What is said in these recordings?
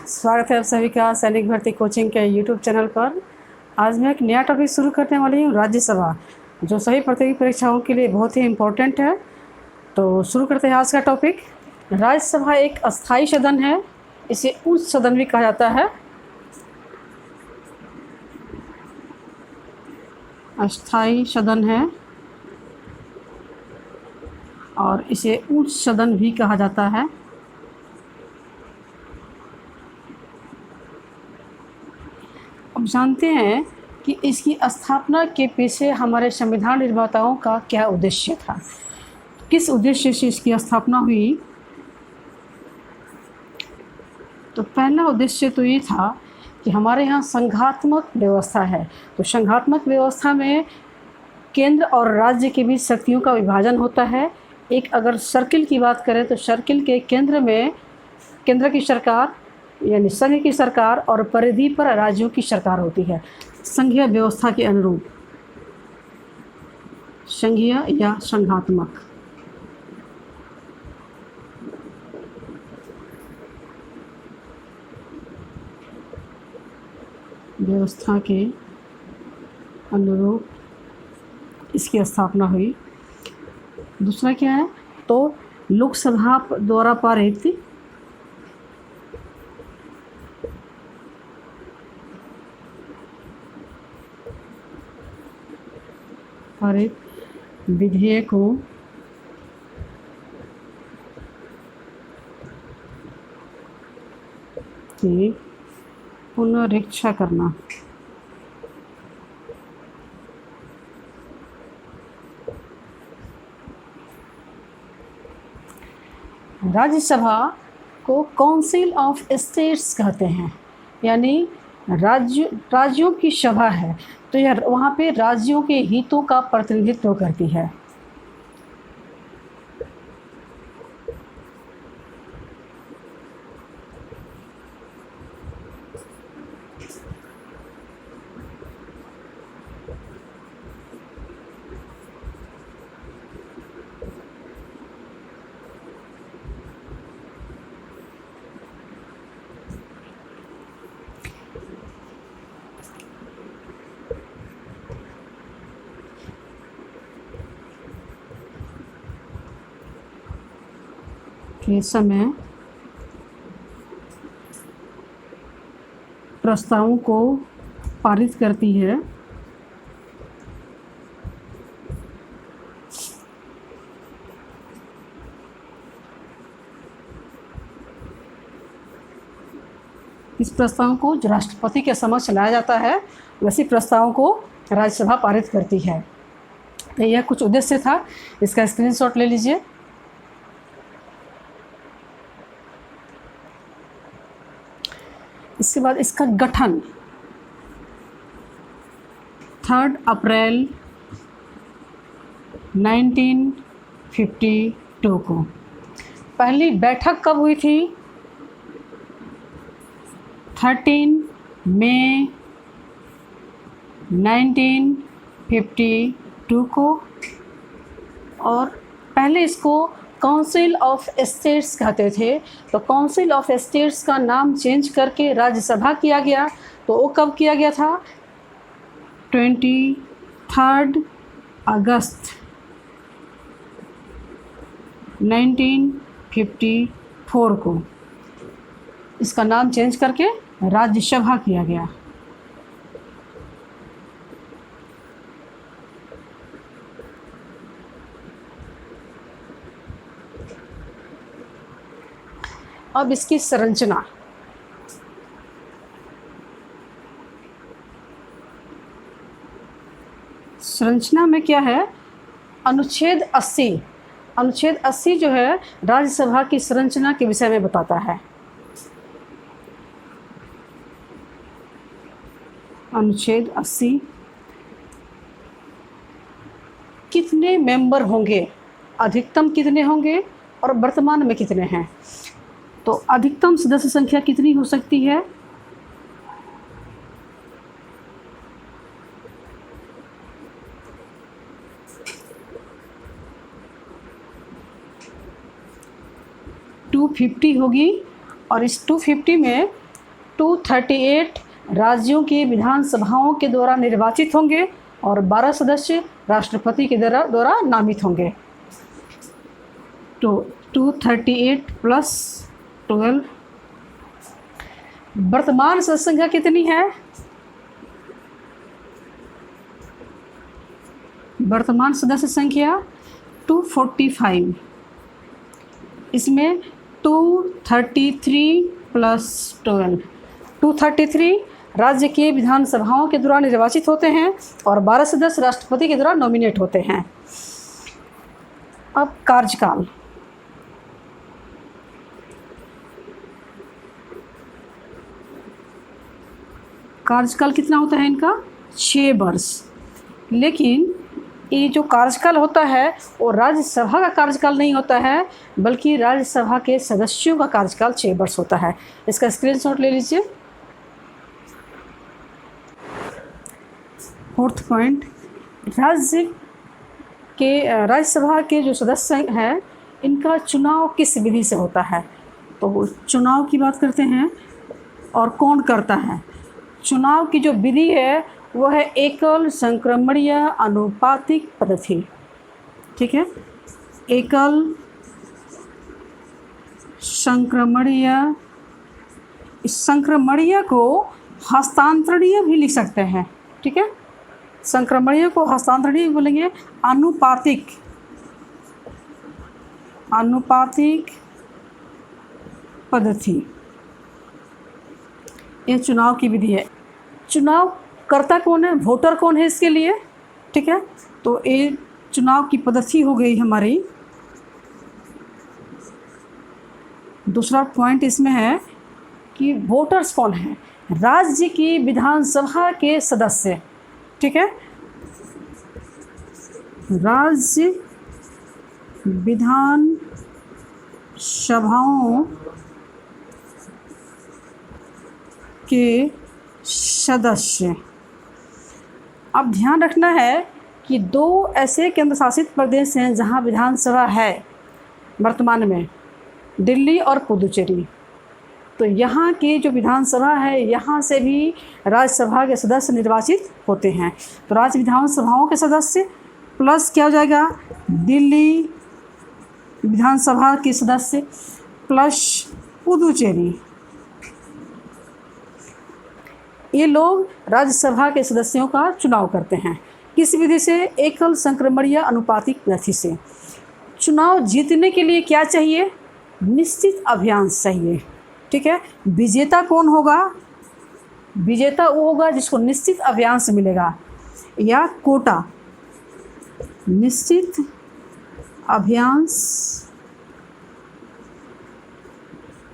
स्वागत है आप सभी का सैनिक भर्ती कोचिंग के यूट्यूब चैनल पर। आज मैं एक नया टॉपिक शुरू करने वाली हूँ, राज्यसभा, जो सभी प्रतियोगी परीक्षाओं के लिए बहुत ही इम्पोर्टेंट है। तो शुरू करते हैं आज का टॉपिक। राज्यसभा एक अस्थायी सदन है, इसे उच्च सदन भी कहा जाता है। अस्थायी सदन है और इसे उच्च सदन भी कहा जाता है। अब जानते हैं कि इसकी स्थापना के पीछे हमारे संविधान निर्माताओं का क्या उद्देश्य था, किस उद्देश्य से इसकी स्थापना हुई। तो पहला उद्देश्य तो ये था कि हमारे यहाँ संघात्मक व्यवस्था है, तो संघात्मक व्यवस्था में केंद्र और राज्य के बीच शक्तियों का विभाजन होता है। एक अगर सर्किल की बात करें तो सर्किल के केंद्र में केंद्र की सरकार यानी संघ की सरकार और परिधि पर राज्यों की सरकार होती है। संघीय व्यवस्था के अनुरूप संघीय या संघात्मक व्यवस्था के अनुरूप इसकी स्थापना हुई। दूसरा क्या है, तो लोकसभा द्वारा पारित विधेयकों की पुनरीक्षा करना। राज्यसभा को काउंसिल ऑफ स्टेट्स कहते हैं, यानी राज्यों की सभा है। तो यह वहाँ पे राज्यों के हितों का प्रतिनिधित्व करती है। के समय प्रस्तावों को पारित करती है। इस प्रस्ताव को जो राष्ट्रपति के समक्ष लाया जाता है, वैसे प्रस्तावों को राज्यसभा पारित करती है। तो यह कुछ उद्देश्य था, इसका स्क्रीनशॉट ले लीजिए। इसके बाद इसका गठन 3 अप्रैल 1952 को। पहली बैठक कब हुई थी? 13 मई 1952 को। और पहले इसको काउंसिल ऑफ स्टेट्स कहते थे, तो काउंसिल ऑफ स्टेट्स का नाम चेंज करके राज्यसभा किया गया। तो वो कब किया गया था? 23 अगस्त 1954 को इसका नाम चेंज करके राज्यसभा किया गया। अब इसकी संरचना। संरचना में क्या है? अनुच्छेद 80 जो है राज्यसभा की संरचना के विषय में बताता है। अनुच्छेद 80 कितने मेंबर होंगे, अधिकतम कितने होंगे और वर्तमान में कितने हैं। तो अधिकतम सदस्य संख्या कितनी हो सकती है? 250 होगी। और इस 250 में 238 राज्यों की विधानसभाओं के द्वारा निर्वाचित होंगे और 12 सदस्य राष्ट्रपति के द्वारा नामित होंगे। तो 238 प्लस 12, वर्तमान सदस्य संख्या कितनी है? वर्तमान सदस्य संख्या 245। इसमें 233 प्लस 12, 233 राज्य के विधानसभाओं के द्वारा निर्वाचित होते हैं और 12 सदस्य राष्ट्रपति के द्वारा नॉमिनेट होते हैं। अब कार्यकाल, कार्यकाल कितना होता है इनका? 6 वर्ष। लेकिन ये जो कार्यकाल होता है वो राज्यसभा का कार्यकाल नहीं होता है, बल्कि राज्यसभा के सदस्यों का कार्यकाल 6 वर्ष होता है। इसका स्क्रीनशॉट ले लीजिए। 4th पॉइंट, राज्यसभा के जो सदस्य हैं इनका चुनाव किस विधि से होता है? तो चुनाव की बात करते हैं और कौन करता है। चुनाव की जो विधि है वह है एकल संक्रमणीय आनुपातिक पद्धति। ठीक है, एकल संक्रमणीय, इस संक्रमणीय को हस्तांतरणीय भी लिख सकते हैं। ठीक है, संक्रमणीय को हस्तांतरणीय बोलेंगे। आनुपातिक, आनुपातिक पद्धति, यह चुनाव की विधि है। चुनाव करता कौन है? वोटर कौन है इसके लिए? ठीक है, तो ये चुनाव की पद्धति हो गई हमारी। दूसरा पॉइंट इसमें है कि वोटर्स कौन है? राज्य की विधानसभा के सदस्य। ठीक है, राज्य विधान सभाओं के सदस्य। अब ध्यान रखना है कि 2 ऐसे केंद्र शासित प्रदेश हैं जहां विधानसभा है वर्तमान में, दिल्ली और पुदुचेरी। तो यहाँ की जो विधानसभा है यहाँ से भी राज्यसभा के सदस्य निर्वाचित होते हैं। तो राज्य विधानसभाओं के सदस्य प्लस क्या हो जाएगा? दिल्ली विधानसभा के सदस्य प्लस पुदुचेरी, ये लोग राज्यसभा के सदस्यों का चुनाव करते हैं। किस विधि से? एकल संक्रमणीय अनुपातिक पद्धति से। चुनाव जीतने के लिए क्या चाहिए? निश्चित अभियान चाहिए। ठीक है, विजेता कौन होगा? विजेता वो होगा जिसको निश्चित अभियान से मिलेगा, या कोटा, निश्चित अभियान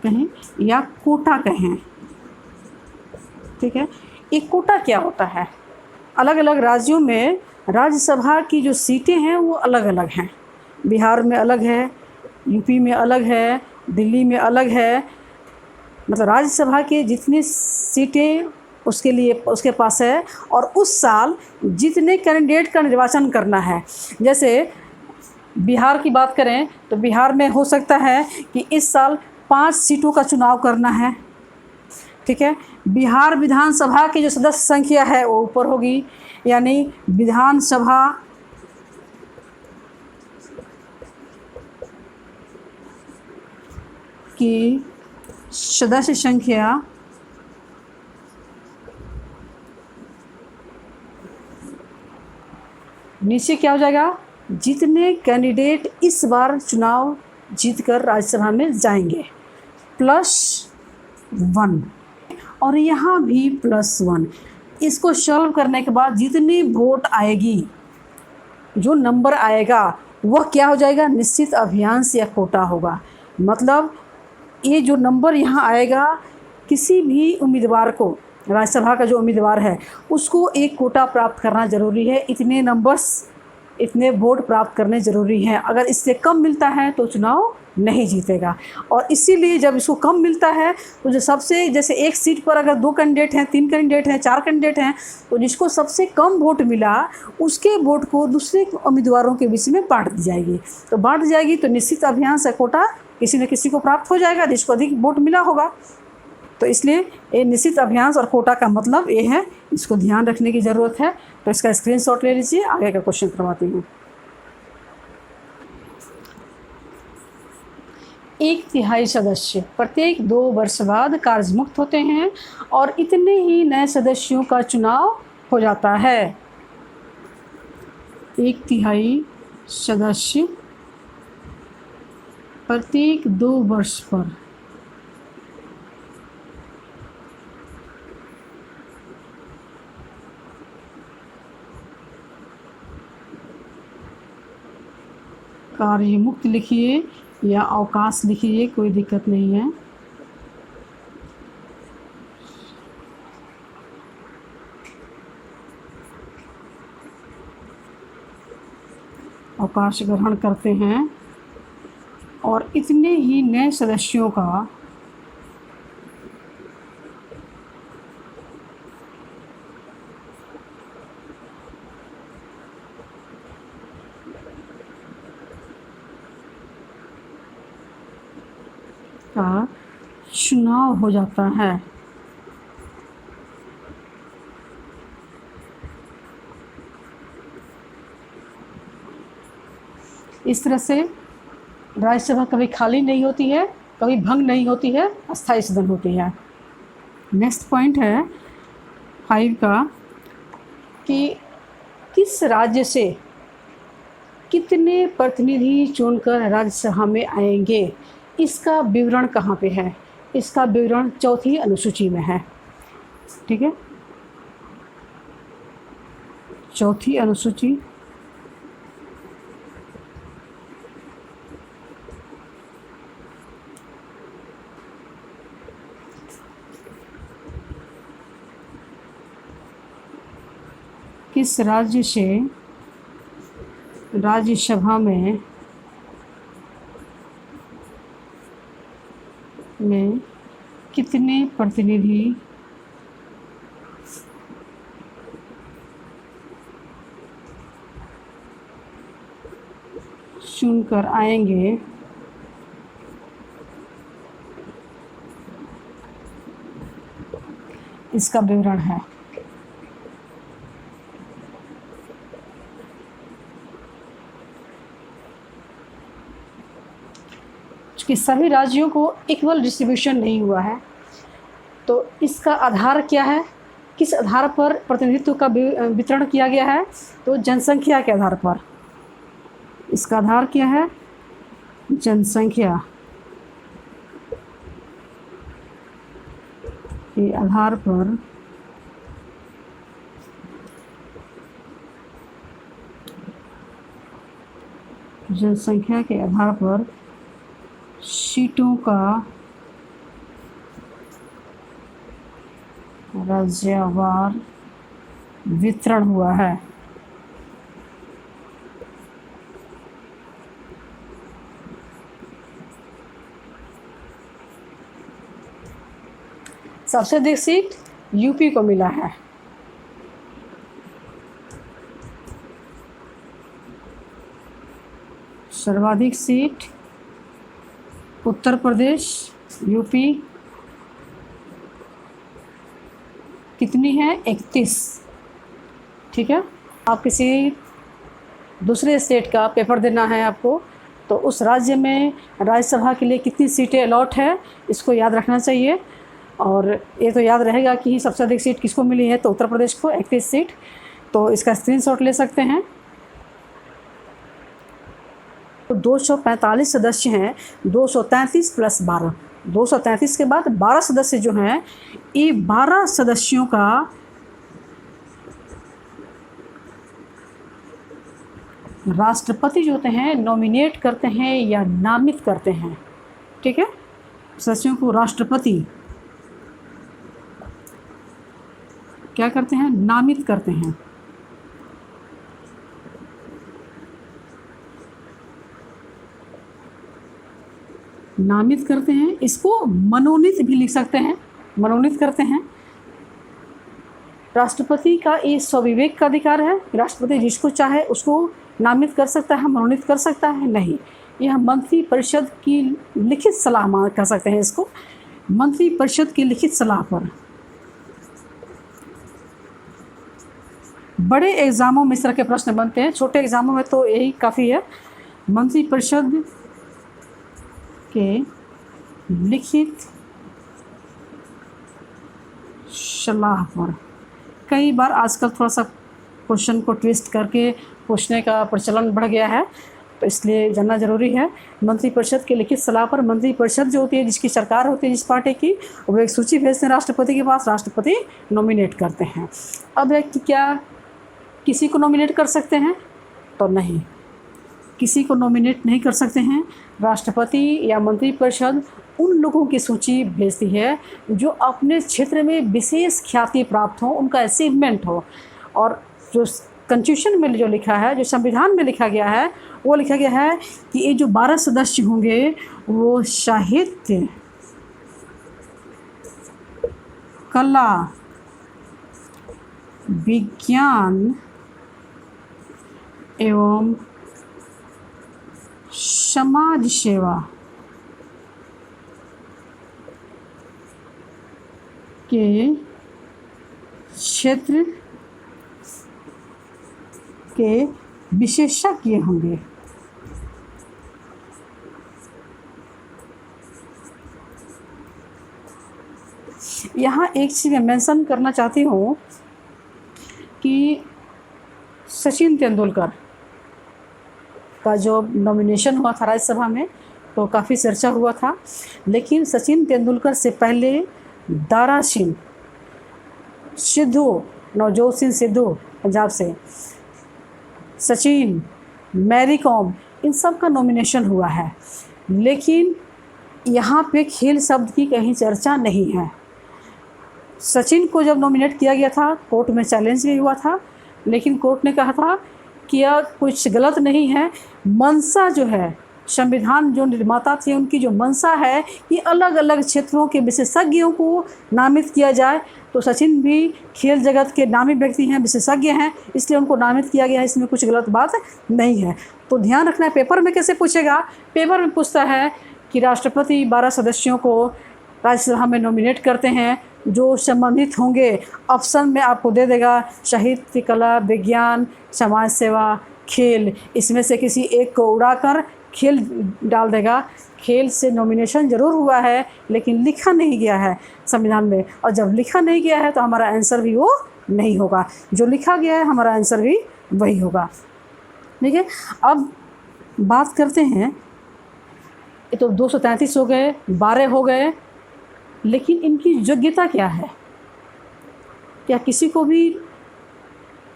कहें या कोटा कहें। ठीक है, एक कोटा क्या होता है? अलग अलग राज्यों में राज्यसभा की जो सीटें हैं वो अलग अलग हैं। बिहार में अलग है, यूपी में अलग है, दिल्ली में अलग है। मतलब राज्यसभा की जितनी सीटें उसके लिए उसके पास है, और उस साल जितने कैंडिडेट का निर्वाचन करना है। जैसे बिहार की बात करें तो बिहार में हो सकता है कि इस साल 5 सीटों का चुनाव करना है। ठीक है, बिहार विधानसभा की जो सदस्य संख्या है वो ऊपर होगी, यानी विधानसभा की सदस्य संख्या नीचे क्या हो जाएगा? जितने कैंडिडेट इस बार चुनाव जीतकर राज्यसभा में जाएंगे +1, और यहाँ भी +1। इसको सॉल्व करने के बाद जितनी वोट आएगी, जो नंबर आएगा वह क्या हो जाएगा? निश्चित अभियान से या कोटा होगा। मतलब ये जो नंबर यहाँ आएगा, किसी भी उम्मीदवार को, राज्यसभा का जो उम्मीदवार है उसको एक कोटा प्राप्त करना ज़रूरी है। इतने नंबर्स, इतने वोट प्राप्त करने ज़रूरी हैं। अगर इससे कम मिलता है तो चुनाव नहीं जीतेगा। और इसीलिए जब इसको कम मिलता है तो जो सबसे, जैसे एक सीट पर अगर 2 कैंडिडेट हैं, 3 कैंडिडेट हैं, 4 कैंडिडेट हैं, तो जिसको सबसे कम वोट मिला उसके वोट को दूसरे उम्मीदवारों के बीच में बांट दी जाएगी। तो बांट दी जाएगी तो निश्चित अभियान से कोटा किसी न किसी को प्राप्त हो जाएगा जिसको अधिक वोट मिला होगा। तो इसलिए ये निश्चित अभियांश और कोटा का मतलब ये है, इसको ध्यान रखने की ज़रूरत है। तो इसका स्क्रीनशॉट ले लीजिए, आगे का क्वेश्चन करवाती हूँ। 1/3 सदस्य प्रत्येक 2 वर्ष बाद कार्यमुक्त होते हैं और इतने ही नए सदस्यों का चुनाव हो जाता है। 1/3 सदस्य प्रत्येक 2 वर्ष पर कार्यमुक्त लिखिए या अवकाश लिखिए, कोई दिक्कत नहीं है। अवकाश ग्रहण करते हैं और इतने ही नए सदस्यों का चुनाव हो जाता है। इस तरह से राज्यसभा कभी खाली नहीं होती है, कभी भंग नहीं होती है, अस्थायी सदन होती है। नेक्स्ट पॉइंट है 5 का कि किस राज्य से कितने प्रतिनिधि चुनकर राज्यसभा में आएंगे, इसका विवरण कहाँ पे है? इसका विवरण 4थी अनुसूची में है। ठीक है, 4थी अनुसूची किस राज्य से राज्यसभा में कितने प्रतिनिधि चुनकर आएंगे, इसका विवरण है। कि सभी राज्यों को इक्वल डिस्ट्रीब्यूशन नहीं हुआ है, तो इसका आधार क्या है, किस आधार पर प्रतिनिधित्व का वितरण किया गया है? तो जनसंख्या के आधार पर। इसका आधार क्या है? जनसंख्या के आधार पर सीटों का राज्यवार वितरण हुआ है। सबसे अधिक सीट यूपी को मिला है। सर्वाधिक सीट उत्तर प्रदेश, यूपी कितनी है? 31। ठीक है, आप किसी दूसरे स्टेट का पेपर देना है आपको, तो उस राज्य में राज्यसभा के लिए कितनी सीटें अलॉट है, इसको याद रखना चाहिए। और ये तो याद रहेगा कि सबसे अधिक सीट किसको मिली है, तो उत्तर प्रदेश को 31 सीट। तो इसका स्क्रीनशॉट ले सकते हैं। तो 245 सदस्य हैं, 233 प्लस 12, 233 के बाद 12 सदस्य जो हैं, ये 12 सदस्यों का राष्ट्रपति जो होते हैं नॉमिनेट करते हैं या नामित करते हैं। ठीक है, सदस्यों को राष्ट्रपति क्या करते हैं? नामित करते हैं। नामित करते हैं, इसको मनोनीत भी लिख सकते हैं, मनोनीत करते हैं। राष्ट्रपति का ये स्वविवेक का अधिकार है, राष्ट्रपति जिसको चाहे उसको नामित कर सकता है, मनोनीत कर सकता है। नहीं, यह मंत्री परिषद की लिखित सलाह मान कर सकते हैं इसको। मंत्रिपरिषद की लिखित सलाह पर। बड़े एग्ज़ामों में इस तरह के प्रश्न बनते हैं, छोटे एग्ज़ामों में तो यही काफ़ी है। मंत्रिपरिषद के लिखित सलाह पर। कई बार आजकल थोड़ा सा क्वेश्चन को ट्विस्ट करके पूछने का प्रचलन बढ़ गया है, तो इसलिए जानना ज़रूरी है। मंत्रिपरिषद की लिखित सलाह पर मंत्रिपरिषद जो होती है, जिसकी सरकार होती है जिस पार्टी की, वो एक सूची भेजते हैं राष्ट्रपति के पास, राष्ट्रपति नॉमिनेट करते हैं। अब है कि क्या किसी को नॉमिनेट कर सकते हैं? तो नहीं, किसी को नॉमिनेट नहीं कर सकते हैं। राष्ट्रपति या मंत्रिपरिषद उन लोगों की सूची भेजती है जो अपने क्षेत्र में विशेष ख्याति प्राप्त हो, उनका अचीवमेंट हो। और जो कॉन्स्टिट्यूशन में जो लिखा है, जो संविधान में लिखा गया है, वो लिखा गया है कि ये जो 12 सदस्य होंगे वो साहित्य, कला, विज्ञान एवं समाज सेवा के क्षेत्र के विशेषज्ञ होंगे। यहाँ एक चीज़ मैं मेंशन करना चाहती हूँ कि सचिन तेंदुलकर का जो नॉमिनेशन हुआ था राज्यसभा में, तो काफ़ी चर्चा हुआ था। लेकिन सचिन तेंदुलकर से पहले दारा सिंह, सिद्धू, नवजोत सिंह सिद्धू पंजाब से, सचिन, मैरी कॉम, इन सब का नॉमिनेशन हुआ है। लेकिन यहाँ पे खेल शब्द की कहीं चर्चा नहीं है। सचिन को जब नॉमिनेट किया गया था, कोर्ट में चैलेंज भी हुआ था, लेकिन कोर्ट ने कहा था कि यह कुछ गलत नहीं है। मंशा जो है, संविधान जो निर्माता थे उनकी जो मंशा है कि अलग अलग क्षेत्रों के विशेषज्ञों को नामित किया जाए, तो सचिन भी खेल जगत के नामी व्यक्ति हैं, विशेषज्ञ हैं, इसलिए उनको नामित किया गया है। इसमें कुछ गलत बात नहीं है। तो ध्यान रखना है, पेपर में कैसे पूछेगा? पेपर में पूछता है कि राष्ट्रपति 12 सदस्यों को राज्यसभा में नॉमिनेट करते हैं जो संबंधित होंगे। ऑप्शन में आपको दे देगा साहित्य, कला, विज्ञान, समाज सेवा, खेल। इसमें से किसी एक को उड़ाकर खेल डाल देगा। खेल से नॉमिनेशन ज़रूर हुआ है, लेकिन लिखा नहीं गया है संविधान में, और जब लिखा नहीं गया है तो हमारा आंसर भी वो नहीं होगा। जो लिखा गया है हमारा आंसर भी वही होगा। ठीक है, अब बात करते हैं, ये तो 233 हो गए, 12 हो गए, लेकिन इनकी योग्यता क्या है? क्या किसी को भी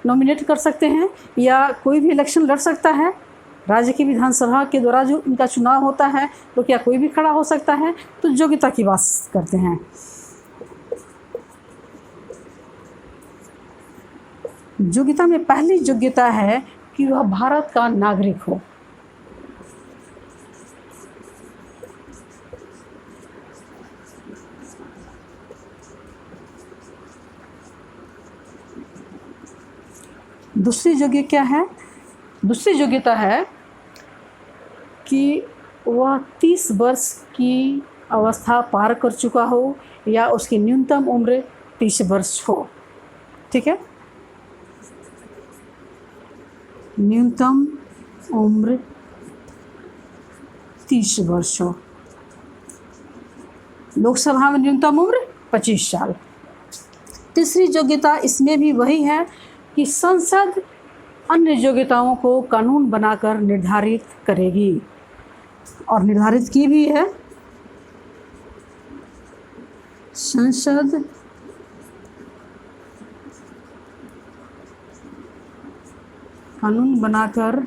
नॉमिनेट कर सकते हैं या कोई भी इलेक्शन लड़ सकता है? राज्य की विधानसभा के द्वारा जो इनका चुनाव होता है, तो क्या कोई भी खड़ा हो सकता है? तो योग्यता की बात करते हैं। योग्यता में पहली योग्यता है कि वह भारत का नागरिक हो। दूसरी योग्य क्या है? दूसरी योग्यता है कि वह 30 वर्ष की अवस्था पार कर चुका हो या उसकी न्यूनतम उम्र 30 वर्ष हो। ठीक है, न्यूनतम उम्र 30 वर्ष हो। लोकसभा में न्यूनतम उम्र 25 साल। तीसरी योग्यता इसमें भी वही है कि संसद अन्य योग्यताओं को कानून बनाकर निर्धारित करेगी, और निर्धारित की भी है। संसद कानून बनाकर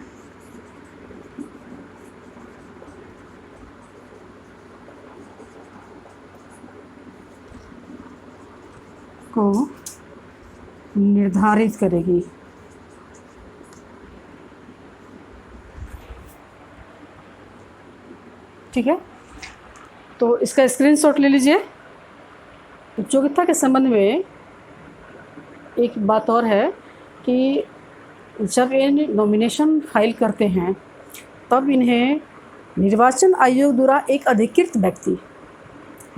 को निर्धारित करेगी। ठीक है, तो इसका स्क्रीनशॉट ले लीजिए। योग्यता के संबंध में एक बात और है कि जब ये नॉमिनेशन फाइल करते हैं, तब इन्हें निर्वाचन आयोग द्वारा एक अधिकृत व्यक्ति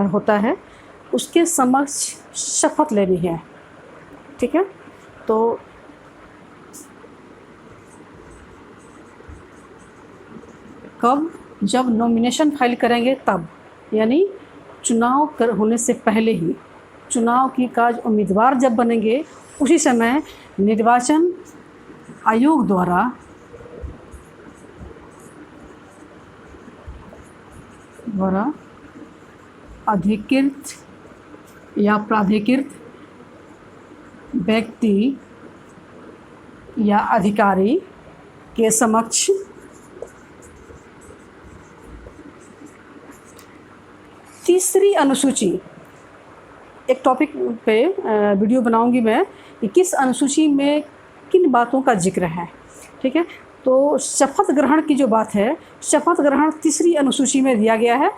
होता है उसके समक्ष शपथ लेनी है। ठीक है, तो कब? जब नॉमिनेशन फाइल करेंगे तब, यानी चुनाव होने से पहले ही, चुनाव की काज उम्मीदवार जब बनेंगे उसी समय निर्वाचन आयोग द्वारा अधिकृत या प्राधिकृत व्यक्ति या अधिकारी के समक्ष तीसरी अनुसूची, एक टॉपिक पे वीडियो बनाऊंगी मैं कि किस अनुसूची में किन बातों का जिक्र है। ठीक है, तो शपथ ग्रहण की जो बात है, शपथ ग्रहण तीसरी अनुसूची में दिया गया है,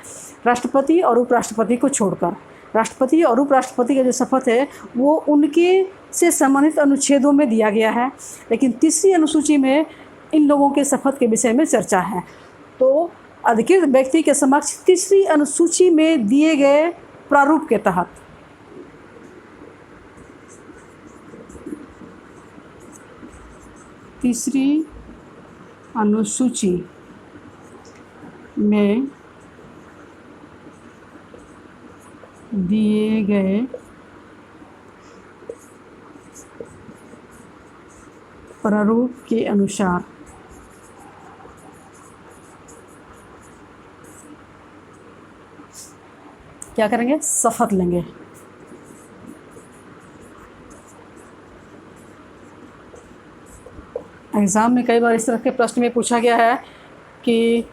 राष्ट्रपति और उपराष्ट्रपति को छोड़कर। राष्ट्रपति और उपराष्ट्रपति का जो शपथ है वो उनके से संबंधित अनुच्छेदों में दिया गया है, लेकिन तीसरी अनुसूची में इन लोगों के शपथ के विषय में चर्चा है। तो अधिकृत व्यक्ति के समक्ष तीसरी अनुसूची में दिए गए प्रारूप के तहत तीसरी अनुसूची में दिए गए प्रारूप के अनुसार क्या करेंगे? शपथ लेंगे। एग्ज़ाम में कई बार इस तरह के प्रश्न में पूछा गया है कि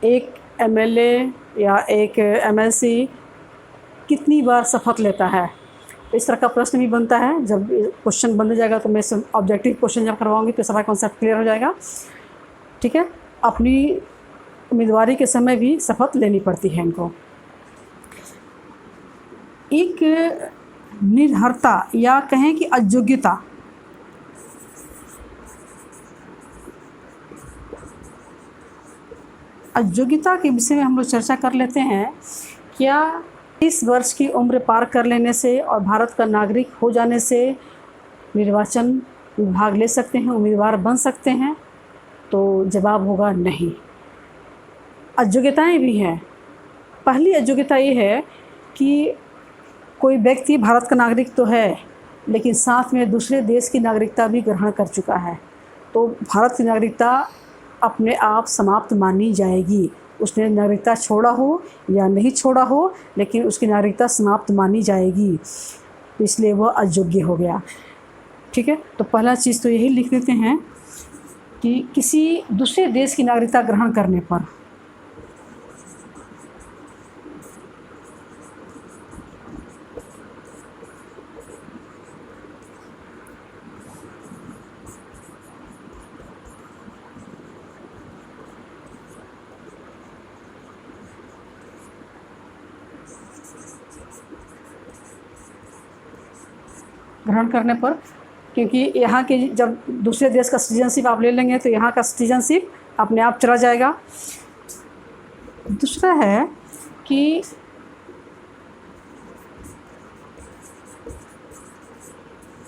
एक एमएलए या एक एमएलसी कितनी बार शपथ लेता है। इस तरह का प्रश्न भी बनता है। जब क्वेश्चन बन जाएगा तो मैं ऑब्जेक्टिव क्वेश्चन जब करवाऊंगी तो सारा कॉन्सेप्ट क्लियर हो जाएगा। ठीक है, अपनी उम्मीदवारी के समय भी शपथ लेनी पड़ती है इनको। एक निर्भरता या कहें कि अयोग्यता, अयोग्यता के विषय में हम लोग चर्चा कर लेते हैं। क्या 30 वर्ष की उम्र पार कर लेने से और भारत का नागरिक हो जाने से निर्वाचन में भाग ले सकते हैं, उम्मीदवार बन सकते हैं? तो जवाब होगा नहीं। अयोग्यताएं भी हैं। पहली अयोग्यता ये है कि कोई व्यक्ति भारत का नागरिक तो है लेकिन साथ में दूसरे देश की नागरिकता भी ग्रहण कर चुका है, तो भारत की नागरिकता अपने आप समाप्त मानी जाएगी। उसने नागरिकता छोड़ा हो या नहीं छोड़ा हो, लेकिन उसकी नागरिकता समाप्त मानी जाएगी, इसलिए वह अयोग्य हो गया। ठीक है, तो पहला चीज़ तो यही लिख देते हैं कि किसी दूसरे देश की नागरिकता ग्रहण करने पर ग्रहण करने पर, क्योंकि यहाँ के जब दूसरे देश का सिटीजनशिप आप ले लेंगे तो यहाँ का सिटीजनशिप अपने आप चला जाएगा। दूसरा है कि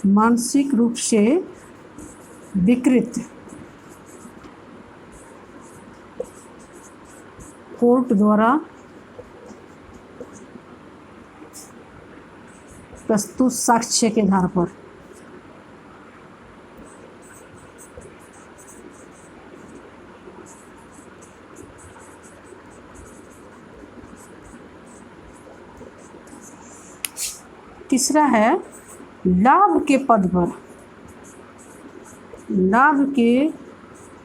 मानसिक रूप से विकृत कोर्ट द्वारा प्रस्तुत साक्ष्य के आधार पर तीसरा है लाभ के पद पर, लाभ के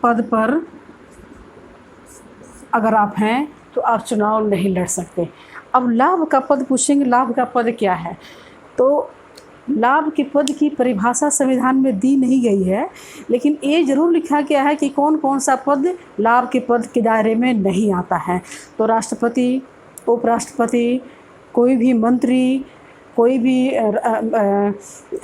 पद पर अगर आप हैं तो आप चुनाव नहीं लड़ सकते। अब लाभ का पद पूछेंगे, लाभ का पद क्या है? तो लाभ के पद की परिभाषा संविधान में दी नहीं गई है, लेकिन ये ज़रूर लिखा गया है कि कौन कौन सा पद लाभ के पद के दायरे में नहीं आता है। तो राष्ट्रपति, उपराष्ट्रपति, कोई भी मंत्री, कोई भी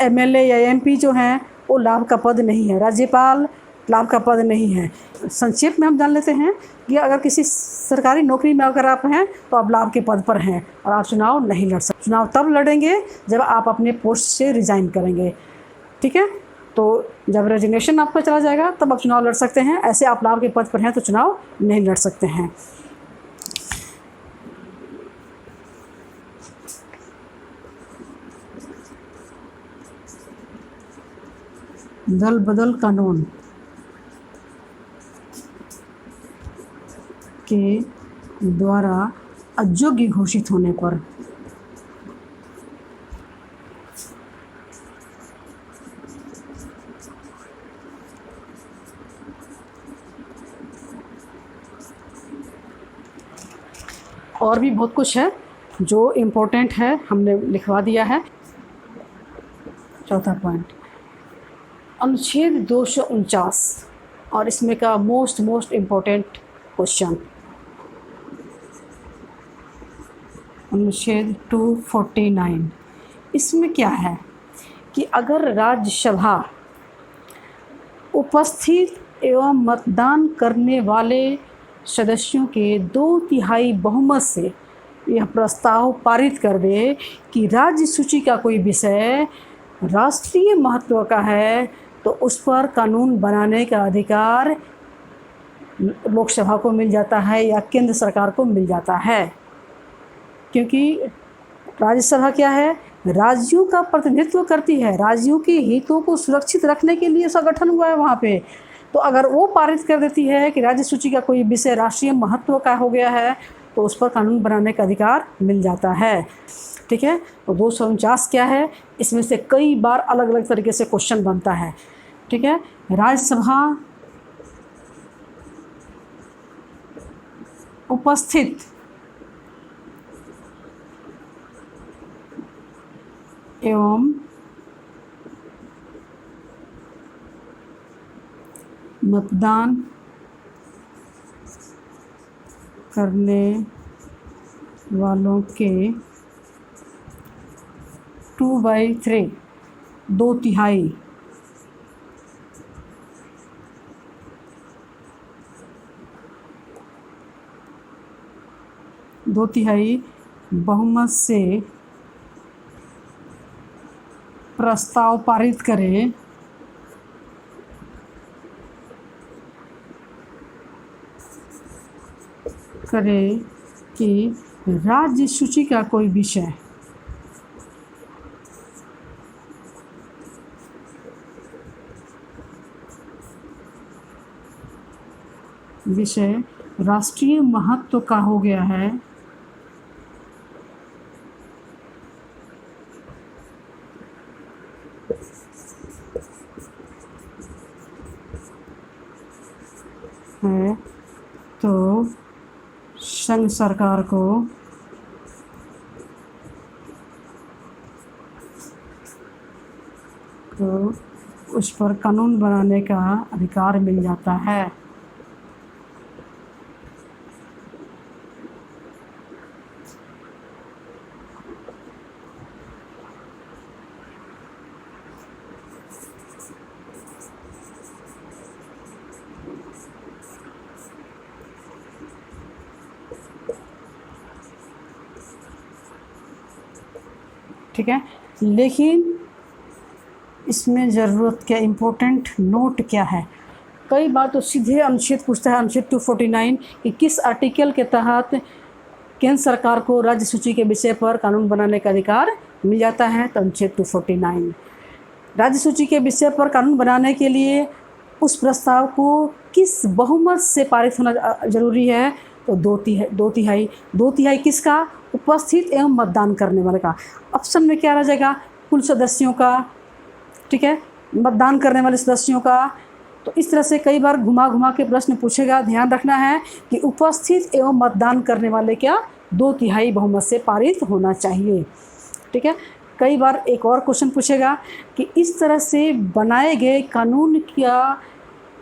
एमएलए या एमपी जो हैं वो लाभ का पद नहीं है। राज्यपाल लाभ का पद नहीं है। संक्षेप में हम जान लेते हैं कि अगर किसी सरकारी नौकरी में अगर आप हैं तो आप लाभ के पद पर हैं और आप चुनाव नहीं लड़ सकते। चुनाव तब लड़ेंगे जब आप अपने पोस्ट से रिज़ाइन करेंगे, ठीक है। तो जब रेजिग्नेशन आपका चला जाएगा तब आप चुनाव लड़ सकते हैं, ऐसे आप लाभ के पद पर हैं तो चुनाव नहीं लड़ सकते हैं। दल बदल कानून के द्वारा अयोग्य घोषित होने पर और भी बहुत कुछ है जो इम्पोर्टेंट है, हमने लिखवा दिया है। चौथा पॉइंट, अनुच्छेद 249 और इसमें का मोस्ट इम्पोर्टेंट क्वेश्चन, अनुच्छेद 249। इसमें क्या है कि अगर राज्यसभा उपस्थित एवं मतदान करने वाले सदस्यों के 2/3 बहुमत से यह प्रस्ताव पारित कर दे कि राज्य सूची का कोई विषय राष्ट्रीय महत्व का है, तो उस पर कानून बनाने का अधिकार लोकसभा को मिल जाता है या केंद्र सरकार को मिल जाता है। क्योंकि राज्यसभा क्या है, राज्यों का प्रतिनिधित्व करती है, राज्यों के हितों को सुरक्षित रखने के लिए उसका गठन हुआ है वहाँ पे। तो अगर वो पारित कर देती है कि राज्य सूची का कोई विषय राष्ट्रीय महत्व का हो गया है तो उस पर कानून बनाने का अधिकार मिल जाता है, ठीक है। तो 249 क्या है, इसमें से कई बार अलग अलग तरीके से क्वेश्चन बनता है, ठीक है। राज्यसभा उपस्थित एवं मतदान करने वालों के 2/3 2/3 2/3 बहुमत से प्रस्ताव पारित करें कि राज्य सूची का कोई विषय राष्ट्रीय महत्व का हो गया है, तो संघ सरकार को उस पर कानून बनाने का अधिकार मिल जाता है। ठीक है, लेकिन इसमें ज़रूरत क्या, इम्पोर्टेंट नोट क्या है। कई बार तो सीधे अनुच्छेद पूछता है, अनुच्छेद 249 कि किस आर्टिकल के तहत केंद्र सरकार को राज्य सूची के विषय पर कानून बनाने का अधिकार मिल जाता है। तो अनुच्छेद 249 राज्य सूची के विषय पर कानून बनाने के लिए उस प्रस्ताव को किस बहुमत से पारित होना जरूरी है। तो 2/3 किसका, उपस्थित एवं मतदान करने वाले का। ऑप्शन में क्या रह जाएगा, कुल सदस्यों का, ठीक है, मतदान करने वाले सदस्यों का। तो इस तरह से कई बार घुमा घुमा के प्रश्न पूछेगा। ध्यान रखना है कि उपस्थित एवं मतदान करने वाले क्या 2/3 बहुमत से पारित होना चाहिए, ठीक है। कई बार एक और क्वेश्चन पूछेगा कि इस तरह से बनाए गए कानून का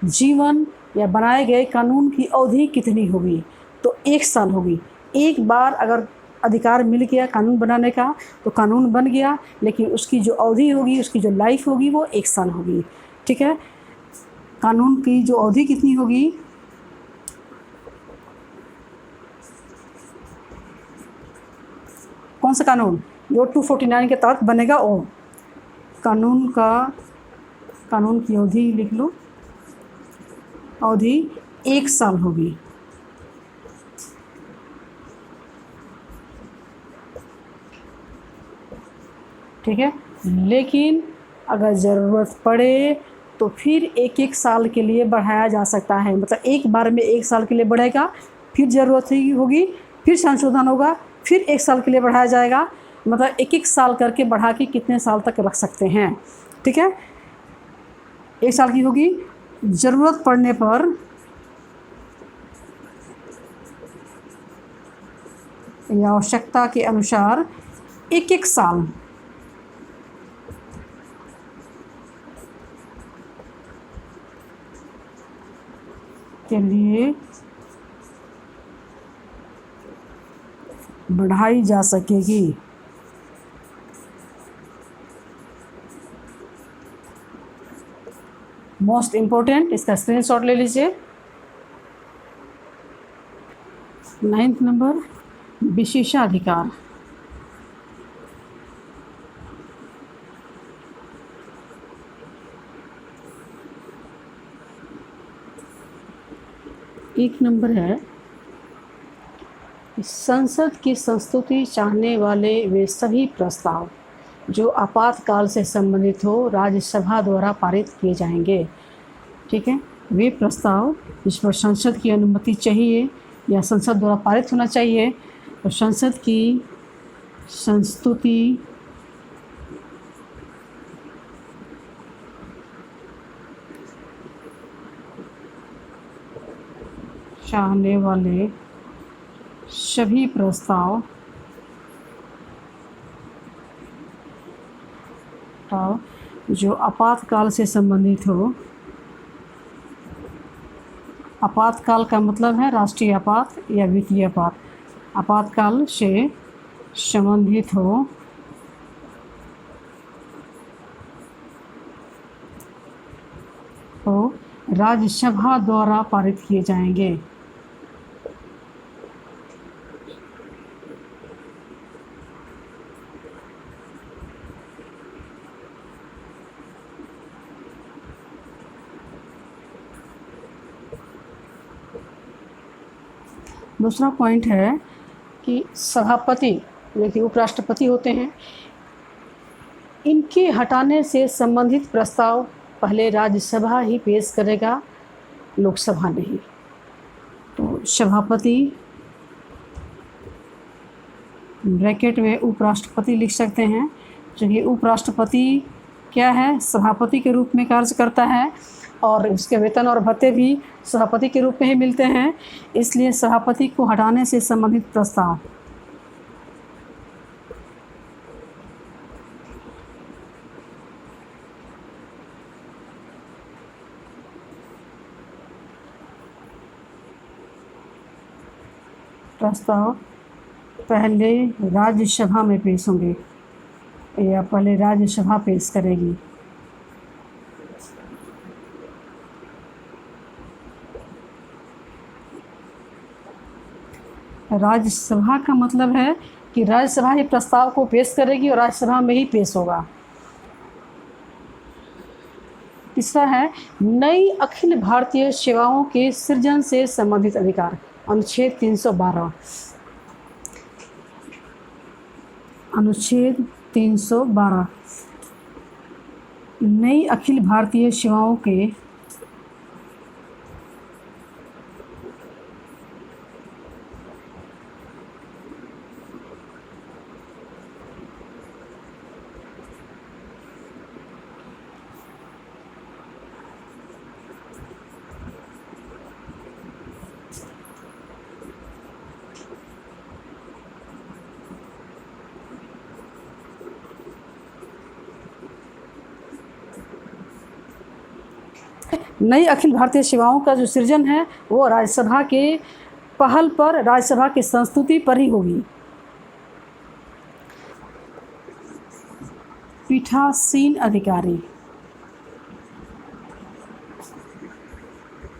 जीवन या बनाए गए कानून की अवधि कितनी होगी। तो 1 साल होगी। एक बार अगर अधिकार मिल गया कानून बनाने का तो कानून बन गया, लेकिन उसकी जो अवधि होगी, उसकी जो लाइफ होगी वो 1 साल होगी, ठीक है। कानून की जो अवधि कितनी होगी, कौन सा कानून जो 249 के तहत बनेगा वो कानून की अवधि लिख लो, अवधि 1 साल होगी। ठीक है, लेकिन अगर ज़रूरत पड़े तो फिर 1-1 साल के लिए बढ़ाया जा सकता है। मतलब एक बार में 1 साल के लिए बढ़ेगा, फिर ज़रूरत होगी, फिर संशोधन होगा, फिर 1 साल के लिए बढ़ाया जाएगा। मतलब 1-1 साल करके बढ़ा के कितने साल तक रख सकते हैं। ठीक है, 1 साल की होगी, ज़रूरत पड़ने पर या आवश्यकता के अनुसार 1-1 साल के लिए बढ़ाई जा सकेगी। मोस्ट इम्पोर्टेंट, इसका स्क्रीनशॉट ले लीजिए। 9th नंबर, विशेषाधिकार। एक नंबर है, संसद की संस्तुति चाहने वाले वे सभी प्रस्ताव जो आपातकाल से संबंधित हो राज्यसभा द्वारा पारित किए जाएंगे। ठीक है, वे प्रस्ताव जिस पर संसद की अनुमति चाहिए या संसद द्वारा पारित होना चाहिए, तो संसद की संस्तुति चाहने वाले सभी प्रस्ताव जो आपातकाल से संबंधित हो। आपातकाल का मतलब है राष्ट्रीय आपात या वित्तीय आपात। आपातकाल से संबंधित हो तो राज्यसभा द्वारा पारित किए जाएंगे। दूसरा पॉइंट है कि सभापति जो कि उपराष्ट्रपति होते हैं, इनके हटाने से संबंधित प्रस्ताव पहले राज्यसभा ही पेश करेगा, लोकसभा नहीं। तो सभापति ब्रैकेट में उपराष्ट्रपति लिख सकते हैं, क्योंकि उपराष्ट्रपति क्या है, सभापति के रूप में कार्य करता है और उसके वेतन और भत्ते भी सभापति के रूप में ही मिलते हैं। इसलिए सभापति को हटाने से संबंधित प्रस्ताव पहले राज्यसभा में पेश होंगे या पहले राज्यसभा पेश करेगी। राज्यसभा का मतलब है कि राज्यसभा ही प्रस्ताव को पेश करेगी और राज्यसभा में ही पेश होगा। तीसरा है नई अखिल भारतीय सेवाओं के सृजन से संबंधित अधिकार, अनुच्छेद 312। अनुच्छेद 312 नई अखिल भारतीय सेवाओं के नई अखिल भारतीय सेवाओं का जो सृजन है वो राज्यसभा के पहल पर, राज्यसभा की संस्तुति पर ही होगी। पीठासीन अधिकारी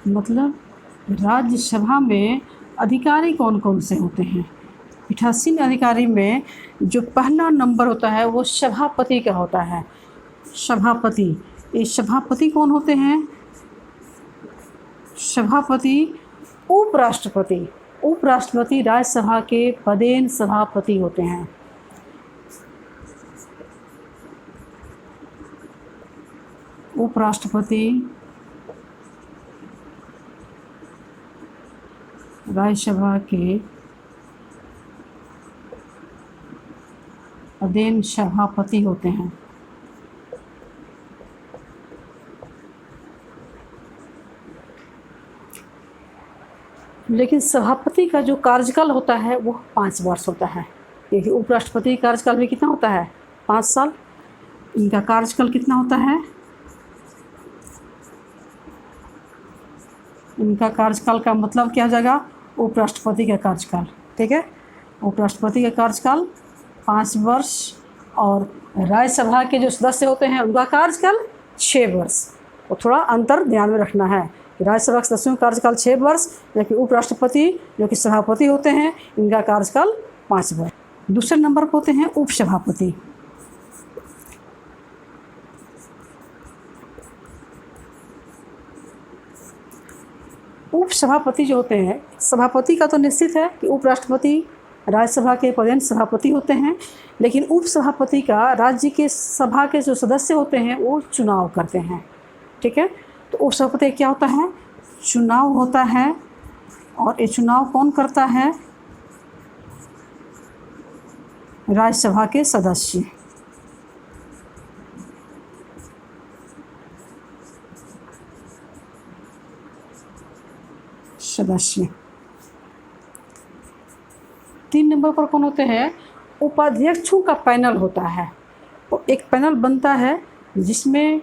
मतलब राज्यसभा में अधिकारी कौन कौन से होते हैं, पीठासीन अधिकारी में जो पहला नंबर होता है वो सभापति का होता है। सभापति, ये सभापति कौन होते हैं? सभापति उपराष्ट्रपति। उपराष्ट्रपति राज्यसभा के पदेन सभापति होते हैं। उपराष्ट्रपति राज्यसभा के पदेन सभापति होते हैं। लेकिन सभापति का जो कार्यकाल होता है वो 5 वर्ष होता है। देखिए उपराष्ट्रपति का कार्यकाल भी कितना होता है? 5 साल। इनका कार्यकाल कितना होता है? इनका कार्यकाल का मतलब क्या हो जाएगा? उपराष्ट्रपति का कार्यकाल। ठीक है, उपराष्ट्रपति का कार्यकाल 5 वर्ष और राज्यसभा के जो सदस्य होते हैं उनका कार्यकाल 6 वर्ष। तो थोड़ा अंतर ध्यान में रखना है कि राज्यसभा के सदस्यों का कार्यकाल 6 वर्ष, जबकि उपराष्ट्रपति जो कि सभापति होते हैं इनका कार्यकाल 5 वर्ष। दूसरे नंबर पर होते हैं उपसभापति। उपसभापति जो होते हैं, सभापति का तो निश्चित है कि उपराष्ट्रपति राज्यसभा के पदेन सभापति होते हैं, लेकिन उपसभापति का राज्य के सभा के जो सदस्य होते हैं वो चुनाव करते हैं। ठीक है, तो उपसभापति क्या होता है? चुनाव होता है। और ये चुनाव कौन करता है? राज्यसभा के सदस्य। सदस्य 3 नंबर पर कौन होते हैं? उपाध्यक्षों का पैनल होता है। तो एक पैनल बनता है जिसमें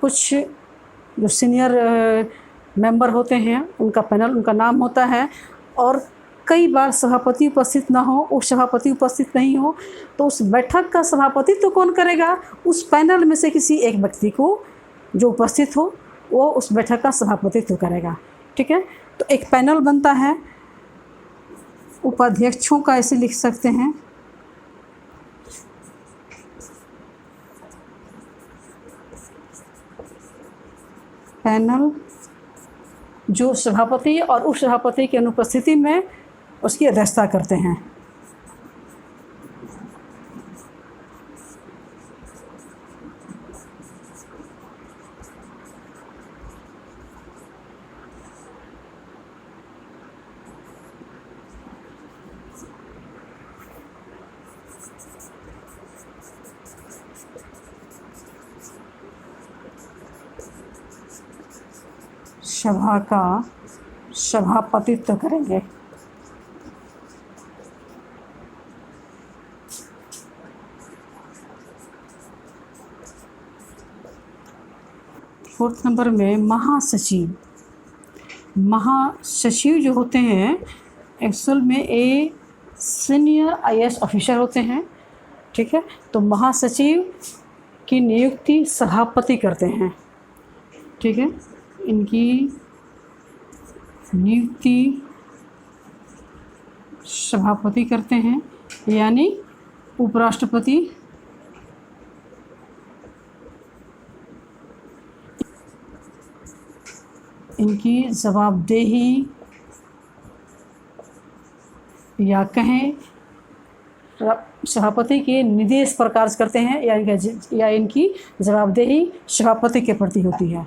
कुछ जो सीनियर मेंबर होते हैं उनका पैनल, उनका नाम होता है। और कई बार सभापति उपस्थित ना हो, उपसभापति उपस्थित नहीं हो, तो उस बैठक का सभापतित्व तो कौन करेगा? उस पैनल में से किसी एक व्यक्ति को जो उपस्थित हो वो उस बैठक का सभापतित्व करेगा। ठीक है, तो एक पैनल बनता है उपाध्यक्षों का, ऐसे लिख सकते हैं। पैनल जो सभापति और उपसभापति की अनुपस्थिति में उसकी अध्यक्षता करते हैं। सभा का सभापतित्व करेंगे। फोर्थ नंबर में महासचिव। महासचिव जो होते हैं एक्चुअल में ए सीनियर IAS ऑफिसर होते हैं। ठीक है, तो महासचिव की नियुक्ति सभापति करते हैं। ठीक है, इनकी नियुक्ति सभापति करते हैं, यानी उपराष्ट्रपति इनकी जवाबदेही या कहें सभापति के निर्देश पर कार्य करते हैं, या इनकी जवाबदेही सभापति के प्रति होती है।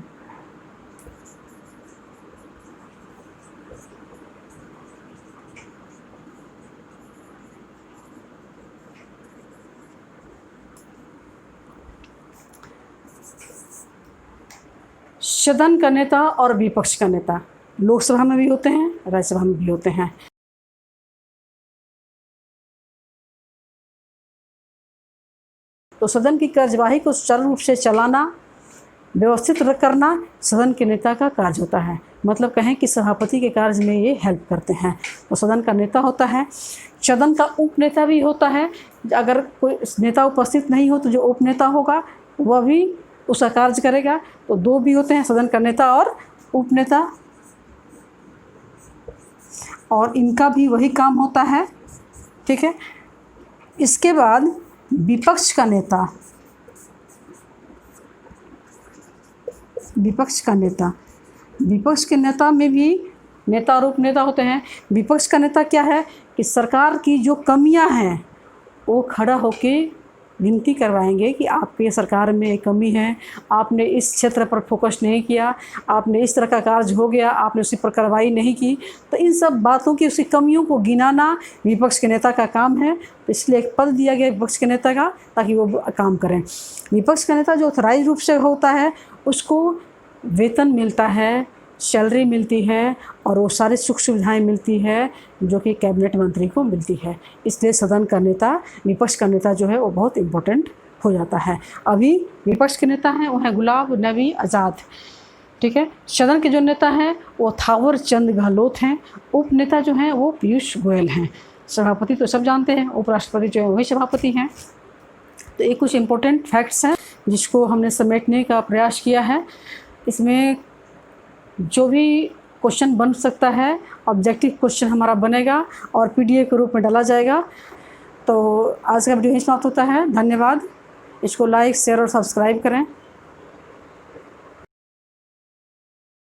सदन का नेता और विपक्ष का नेता लोकसभा में भी होते हैं, राज्यसभा में भी होते हैं। तो सदन की कार्यवाही को सुचारू रूप से चलाना, व्यवस्थित करना सदन के नेता का कार्य होता है। मतलब कहें कि सभापति के कार्य में ये हेल्प करते हैं। तो सदन का नेता होता है। सदन का उपनेता भी होता है। अगर कोई नेता उपस्थित नहीं हो तो जो उपनेता होगा वह भी उसका कार्य करेगा। तो 2 भी होते हैं, सदन का नेता और उपनेता, और इनका भी वही काम होता है ठीक है। इसके बाद विपक्ष का नेता, विपक्ष का नेता, विपक्ष के नेता में भी नेता और उपनेता होते हैं। विपक्ष का नेता क्या है कि सरकार की जो कमियां हैं वो खड़ा होके विनती करवाएंगे कि आपके सरकार में एक कमी है, आपने इस क्षेत्र पर फोकस नहीं किया, आपने इस तरह का कार्य हो गया, आपने उसी पर कार्रवाई नहीं की। तो इन सब बातों की, उसकी कमियों को गिनाना विपक्ष के नेता का काम है। तो इसलिए एक पद दिया गया विपक्ष के नेता का, ताकि वो काम करें। विपक्ष का नेता जो ऑथराइज रूप से होता है उसको वेतन मिलता है, सैलरी मिलती है और वो सारी सुख सुविधाएं मिलती है जो कि कैबिनेट मंत्री को मिलती है। इसलिए सदन का नेता, विपक्ष का नेता जो है वो बहुत इम्पोर्टेंट हो जाता है। अभी विपक्ष के नेता हैं वो हैं गुलाब नबी आज़ाद, ठीक है। सदन के जो नेता हैं वो थावर चंद गहलोत हैं। उप नेता जो हैं वो पीयूष गोयल हैं। सभापति तो सब जानते हैं, उपराष्ट्रपति जो है वही सभापति हैं। तो ये कुछ इम्पोर्टेंट फैक्ट्स हैं जिसको हमने समेटने का प्रयास किया है। इसमें जो भी क्वेश्चन बन सकता है, ऑब्जेक्टिव क्वेश्चन हमारा बनेगा और पीडीएफ के रूप में डाला जाएगा। तो आज का वीडियो यहीं समाप्त होता है। धन्यवाद। इसको लाइक, शेयर और सब्सक्राइब करें।